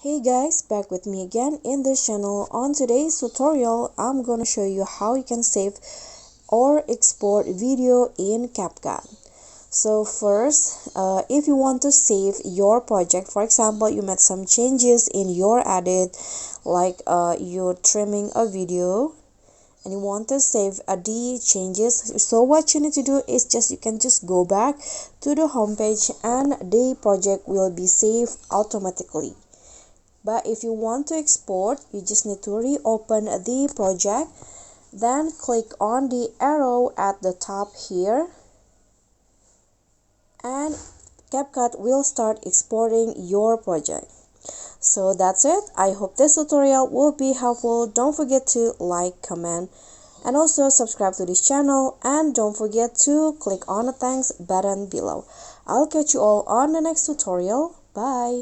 Hey guys, back with me again in this channel. On today's tutorial, I'm gonna show you how you can save or export video in CapCut. So first, if you want to save your project, for example, you made some changes in your edit, like you're trimming a video and you want to save the changes. So what you need to do is you can just go back to the home page and the project will be saved automatically. But if you want to export, you just need to reopen the project, then click on the arrow at the top here, and CapCut will start exporting your project. So that's it. I hope this tutorial will be helpful. Don't forget to like, comment, and also subscribe to this channel, and don't forget to click on the thanks button below. I'll catch you all on the next tutorial. Bye.